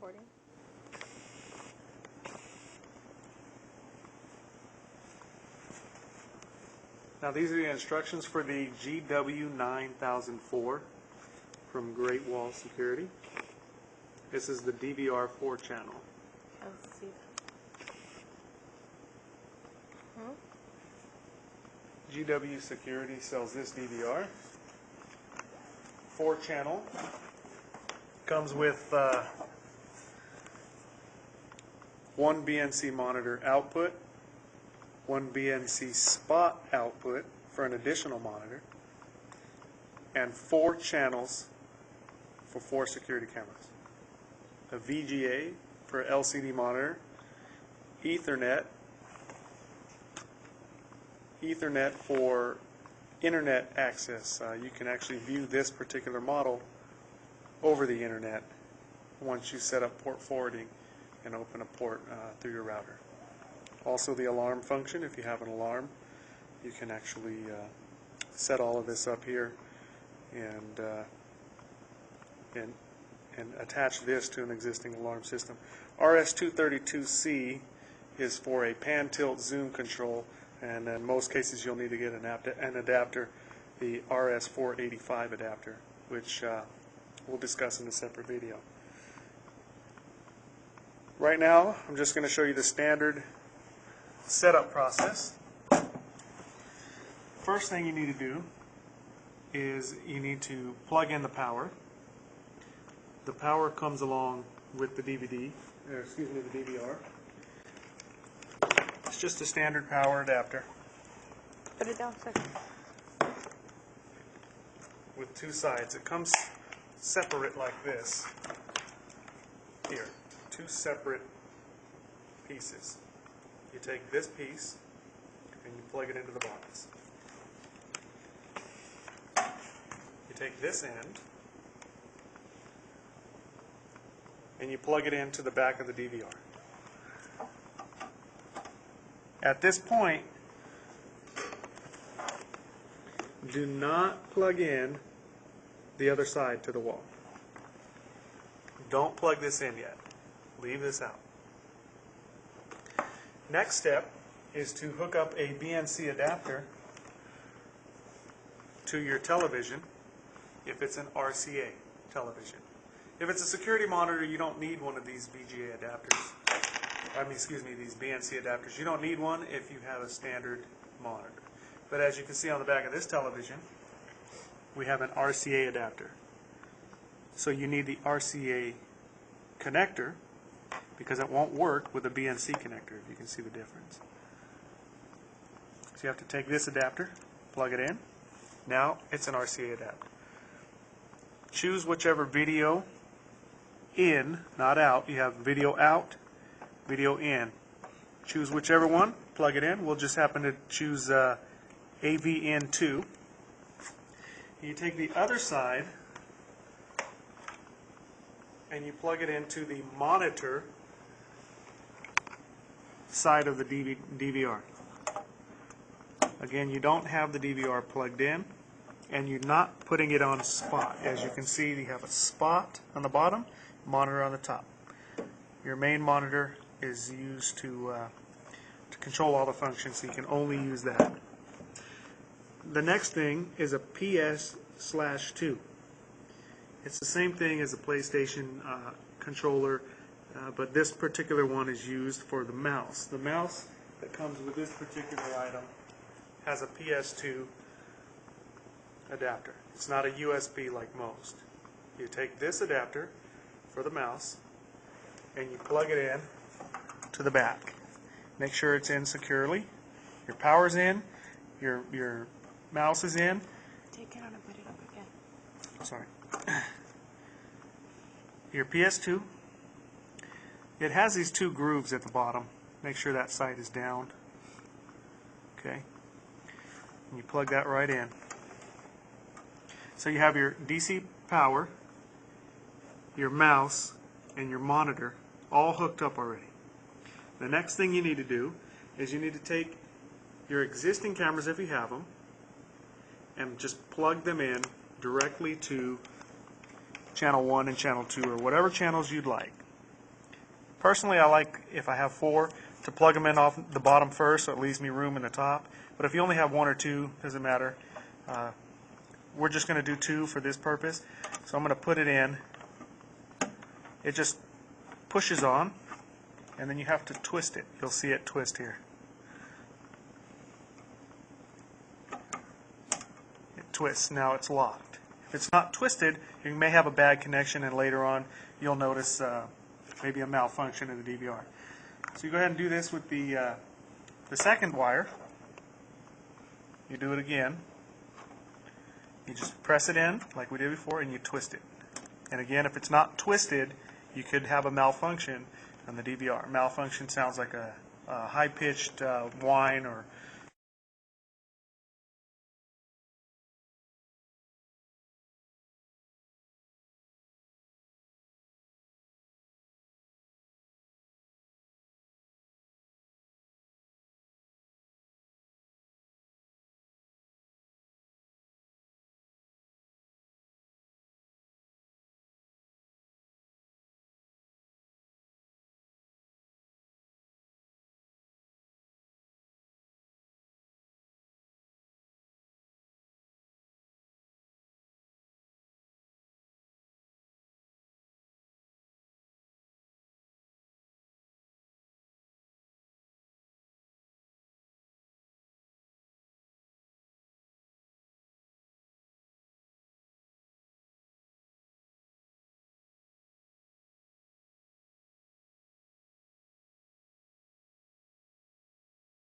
recording. Now these are the instructions for the GW9004 from Great Wall Security. This is the DVR 4 channel. Let's see. GW Security sells this DVR. 4 channel. Comes with one BNC monitor output, one BNC spot output for an additional monitor, and 4 channels for 4 security cameras. A VGA for LCD monitor, Ethernet for internet access. You can actually view this particular model over the internet once you set up port forwarding and open a port through your router. Also the alarm function. If you have an alarm, you can actually set all of this up here and attach this to an existing alarm system. RS-232C is for a pan tilt zoom control, and in most cases you'll need to get an adapter, the RS-485 adapter, which we'll discuss in a separate video. Right now I'm just going to show you the standard setup process. First thing you need to do is you need to plug in the power. The power comes along with the the DVR. It's just a standard power adapter. Put it down a second. With 2 sides. It comes separate like this. Here, 2 separate pieces. You take this piece and you plug it into the box. You take this end and you plug it into the back of the DVR. At this point, do not plug in the other side to the wall. Don't plug this in yet. Leave this out. Next step is to hook up a BNC adapter to your television if it's an RCA television. If it's a security monitor, you don't need one of these VGA adapters. These BNC adapters. You don't need one if you have a standard monitor. But as you can see on the back of this television, we have an RCA adapter. So you need the RCA connector because it won't work with a BNC connector, if you can see the difference. So you have to take this adapter, plug it in. Now it's an RCA adapter. Choose whichever video in, not out. You have video out, video in. Choose whichever one, plug it in. We'll just happen to choose AVN2. You take the other side and you plug it into the monitor side of the DVR. Again, you don't have the DVR plugged in and you're not putting it on spot. As you can see, you have a spot on the bottom, monitor on the top. Your main monitor is used to control all the functions, so you can only use that. The next thing is a PS/2. It's the same thing as a PlayStation controller, but this particular one is used for the mouse. The mouse that comes with this particular item has a PS2 adapter. It's not a USB like most. You take this adapter for the mouse and you plug it in to the back. Make sure it's in securely. Your power's in, your mouse is in. Take it out and put it up again. Sorry. Your PS2, it has these 2 grooves at the bottom. Make sure that side is down. Okay. And you plug that right in. So you have your DC power, your mouse, and your monitor all hooked up already. The next thing you need to do is you need to take your existing cameras, if you have them, and just plug them in directly to channel 1 and channel 2, or whatever channels you'd like. Personally, I like, if I have 4, to plug them in off the bottom first, so it leaves me room in the top. But if you only have 1 or 2, doesn't matter. We're just going to do 2 for this purpose. So I'm going to put it in. It just pushes on, and then you have to twist it. You'll see it twist here. It twists. Now it's locked. If it's not twisted, you may have a bad connection, and later on you'll notice maybe a malfunction in the DVR. So you go ahead and do this with the second wire. You do it again. You just press it in like we did before, and you twist it. And again, if it's not twisted, you could have a malfunction on the DVR. Malfunction sounds like a high-pitched whine or